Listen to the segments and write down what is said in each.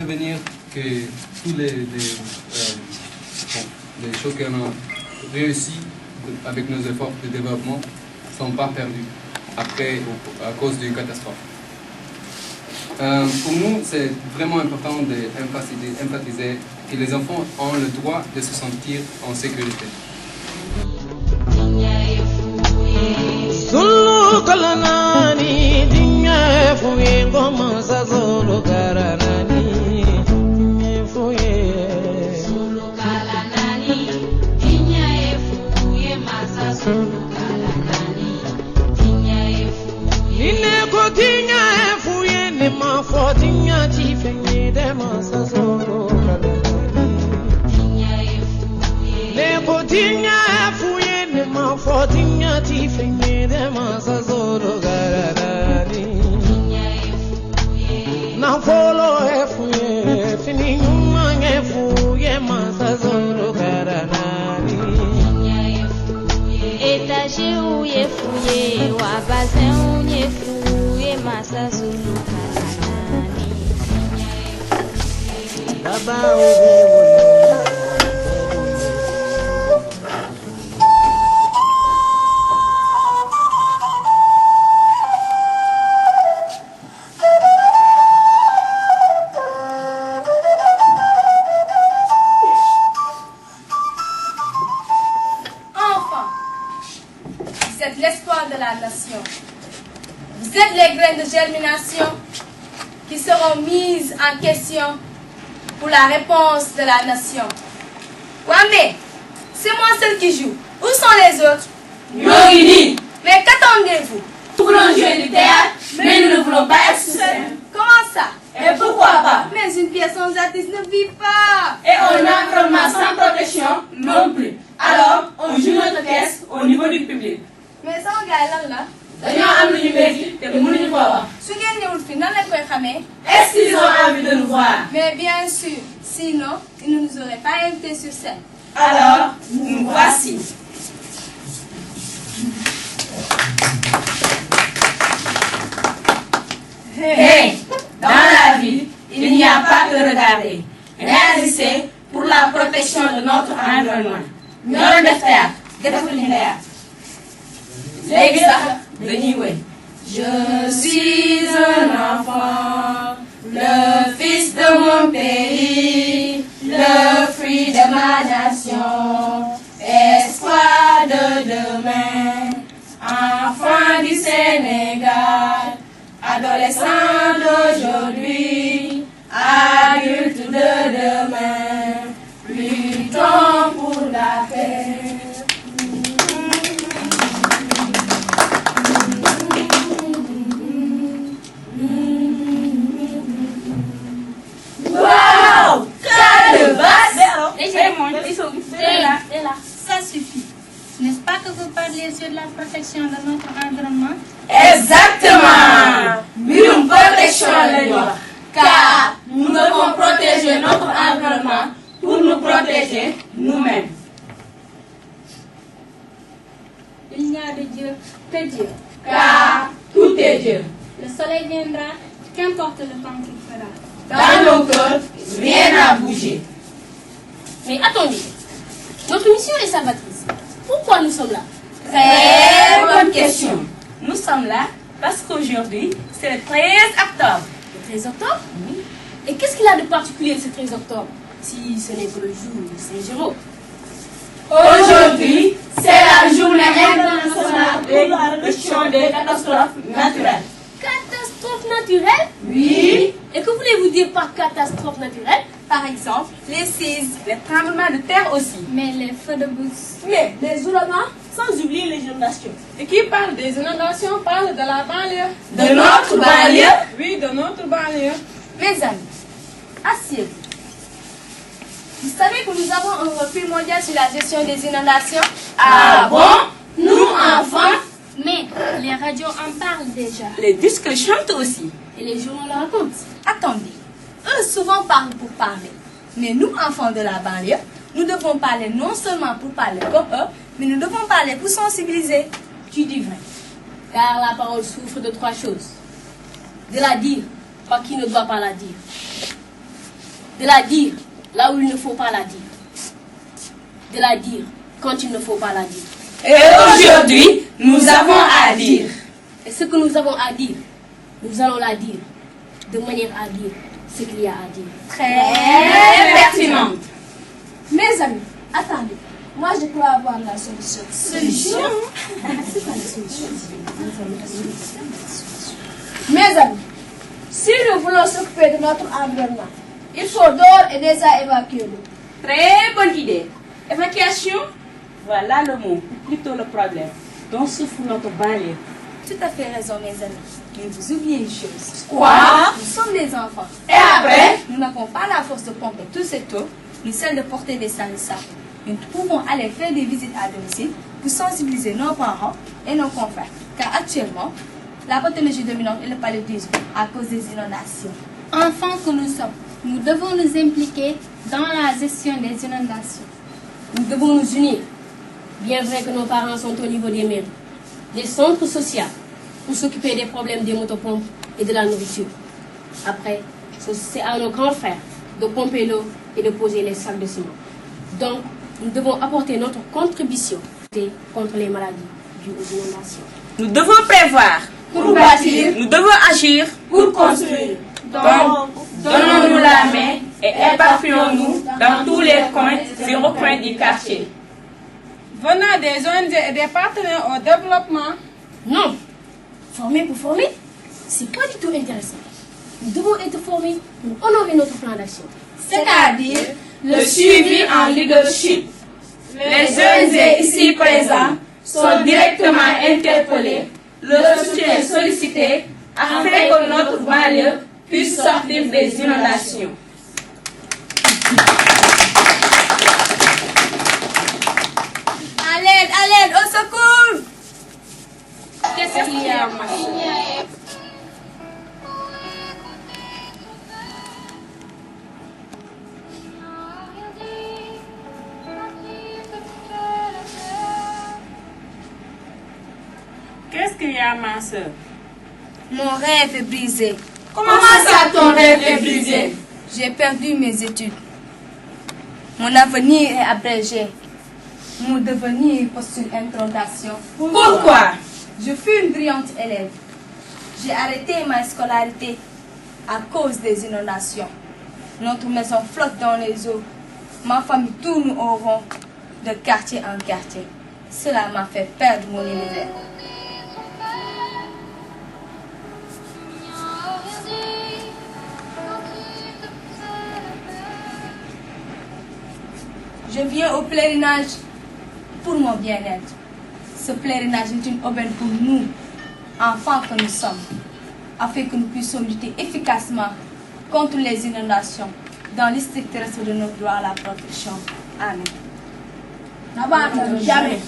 prévenir que tous les choses qu'on a réussi avec nos efforts de développement ne sont pas perdus après à cause d'une catastrophe. Pour nous, c'est vraiment important d'empathiser que les enfants ont le droit de se sentir en sécurité. Vous êtes l'espoir de la nation. Vous êtes les graines de germination qui seront mises en question pour la réponse de la nation. Wamé, c'est moi seul qui joue. Où sont les autres? Yogini. Mais qu'attendez-vous? Nous voulons jouer du théâtre, mais nous ne voulons pas être sur scène. Comment ça? Et pourquoi pas? Mais une pièce sans artiste ne vit pas. Et un environnement sans protection non plus. Alors, on joue notre pièce au niveau du public. Mais ça, gars, là. Dañoo am lu ñu métti te mënuñu ko wax. Su ngeen ñëwul fi nan lañ koy xamee? Est-ce qu'ils ont envie de nous voir? Mais bien sûr, sinon, ils ne nous auraient pas invités sur scène. Alors, nous voici. Hey, dans la vie, il n'y a pas que regarder. Réagissez pour la protection de notre environnement. Ñoo doon def théâtre, defuñu théâtre. Léegi sax dañuy wéy. Je suis un enfant, le fils de mon pays, le fruit de ma nation, espoir de demain, enfant du Sénégal, adolescent d'aujourd'hui, adulte de demain, luttons pour la paix. Wow! Quelle basse! Ça suffit. N'est-ce pas que vous parliez sur la protection de notre environnement? Exactement! Une protection de l'eau. Car nous devons protéger notre environnement pour nous protéger nous-mêmes. Il n'y a de Dieu que Dieu. Car tout est Dieu. Le soleil viendra, qu'importe le temps qu'il fera. Dans nos cœurs, rien n'a bougé. Mais attendez, notre mission est salvatrice. Pourquoi nous sommes là? Très bonne question. Nous sommes là parce qu'aujourd'hui, c'est le 13 octobre. Le 13 octobre? Oui. Et qu'est-ce qu'il a de particulier ce 13 octobre, si ce n'est que le jour de Saint-Jérôme? Aujourd'hui, c'est la journée internationale de la réduction des catastrophes naturelles. Catastrophe naturelle? Oui. Et que voulez-vous dire par catastrophe naturelle? Par exemple, les séismes, les tremblements de terre aussi. Mais les feux de brousse. Mais les ouragans, sans oublier les inondations. Et qui parle des inondations parle de la banlieue. De notre banlieue? Oui, de notre banlieue. Mes amis, asseyez-vous. Vous savez que nous avons un refus mondial sur la gestion des inondations? Ah bon? Nous, enfants? Mais les radios en parlent déjà. Les disques chantent aussi. Et les journaux le racontent. Attendez, eux souvent parlent pour parler. Mais nous, enfants de la banlieue, nous devons parler non seulement pour parler comme eux, mais nous devons parler pour sensibiliser. Tu dis vrai. Car la parole souffre de trois choses. De la dire par qui ne doit pas la dire. De la dire là où il ne faut pas la dire. De la dire quand il ne faut pas la dire. Et aujourd'hui, nous avons à dire. Et ce que nous avons à dire, nous allons la dire de manière à dire ce qu'il y a à dire. Très pertinente. Mes amis, attendez. Moi, je peux avoir la solution. Solution? C'est pas la solution. Mes amis, si nous voulons s'occuper de notre environnement, il faut d'ores et déjà évacuer l'eau. Très bonne idée. Évacuation, voilà le mot, plutôt le problème dont souffre notre banlieue. Tout à fait raison, mes amis. Mais vous oubliez une chose. Quoi? Nous sommes des enfants. Et après? Nous n'avons pas la force de pomper toute cette eau, ni celle de porter des sanissaires. Nous pouvons aller faire des visites à domicile pour sensibiliser nos parents et nos confrères. Car actuellement, la pathologie dominante est le paludisme à cause des inondations. Enfants que nous sommes, nous devons nous impliquer dans la gestion des inondations. Nous devons nous unir. Bien vrai que nos parents sont au niveau des mairies, des centres sociaux, pour s'occuper des problèmes des motopompes et de la nourriture. Après, c'est à nos grands frères de pomper l'eau et de poser les sacs de ciment. Donc, nous devons apporter notre contribution contre les maladies dues aux inondations. Nous devons prévoir Pour bâtir, nous devons agir pour construire. donc donnons-nous la main et éparpillons-nous dans tous les coins et recoins du quartier. Venant des ONG et des partenaires au développement, Non, former pour former, c'est pas du tout intéressant. Nous devons être formés pour honorer notre plan d'action. C'est-à-dire le suivi en leadership. Les ONG ici présents sont directement interpellés, leur soutien sollicité afin que notre banlieue puisse sortir des inondations. À l'aide, au secours! Qu'est-ce qu'il y a, ma soeur? Qu'est-ce qu'il y a, ma soeur? Mon rêve est brisé. Comment ça ton rêve est brisé? J'ai perdu mes études. Mon avenir est abrégé. Mon devenir postule interrogation. Pourquoi? Je fus une brillante élève. J'ai arrêté ma scolarité à cause des inondations. Notre maison flotte dans les eaux. Ma famille tourne au rond de quartier en quartier. Cela m'a fait perdre mon univers. Je viens au pèlerinage pour mon bien-être. Ce pèlerinage est une aubaine pour nous, enfants que nous sommes, afin que nous puissions lutter efficacement contre les inondations dans le strict respect de notre droit à la protection. Amen. N'abandonne jamais.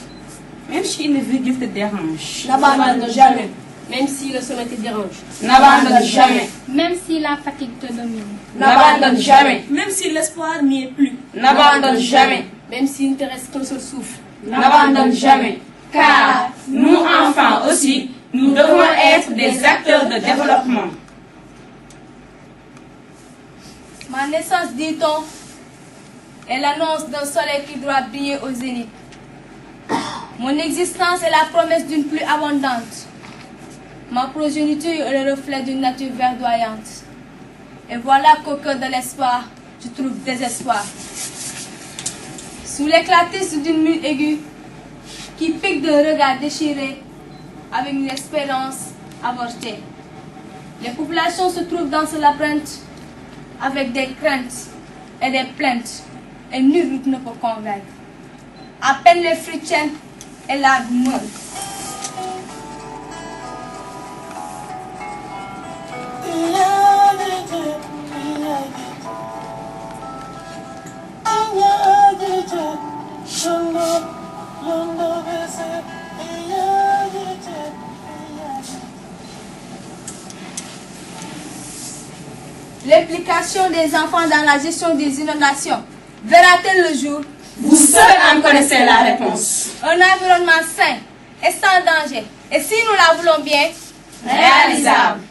Même si une virgule te dérange, N'abandonne jamais. Même si le sommet te dérange. N'abandonne jamais. Même si la fatigue te domine. N'abandonne jamais. même si l'espoir n'y est plus, N'abandonne jamais. Même s'il ne te reste qu'un seul souffle. N'abandonne jamais. Car nous, enfants aussi, nous devons être des acteurs de développement. Ma naissance, dit-on, est l'annonce d'un soleil qui doit briller au zénith. Mon existence est la promesse d'une pluie abondante. Ma progéniture est le reflet d'une nature verdoyante. Et voilà qu'au cœur de l'espoir, je trouve désespoir. Sous l'éclatisse d'une mule aiguë, qui pique d'un regard déchiré, avec une espérance avortée. Les populations se trouvent dans ce labyrinthe, avec des craintes et des plaintes, et nulle route ne peut convaincre. À peine les fruits tiennent et l'arbre meurt. L'implication des enfants dans la gestion des inondations verra-t-elle le jour? Vous seuls en connaissez la réponse. Un environnement sain et sans danger, et si nous la voulons bien, Réalisable.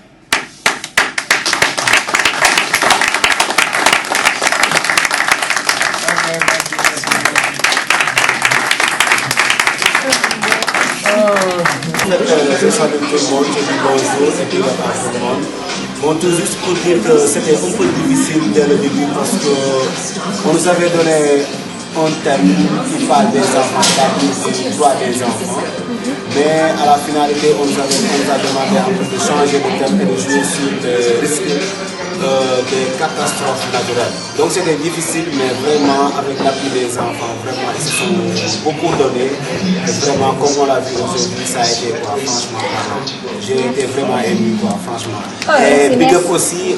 fait, je salue tout le monde, je dis bonjour et puis à tout le monde. Bon, tout juste pour dire que c'était un peu difficile dès le début parce qu'on nous avait donné un thème qui parle des enfants, des droits des enfants. Mais à la finalité, on nous a demandé un peu de changer de thème et de jouer sur les risques des catastrophes naturelles. Donc c'était difficile, mais vraiment avec l'appui des enfants, vraiment ils se sont beaucoup donné. Et vraiment, comme on l'a vu aujourd'hui, ça a été quoi, franchement, j'ai été vraiment ému, quoi, franchement. Et big up aussi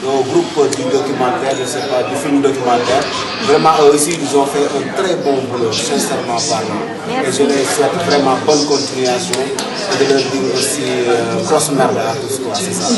au groupe du documentaire, je sais pas, du film documentaire. Vraiment, eux aussi, ils ont fait un très bon boulot, sincèrement parlant. Et je les souhaite vraiment bonne continuation. Et de leur dire aussi grosse merde à tous, quoi, c'est ça.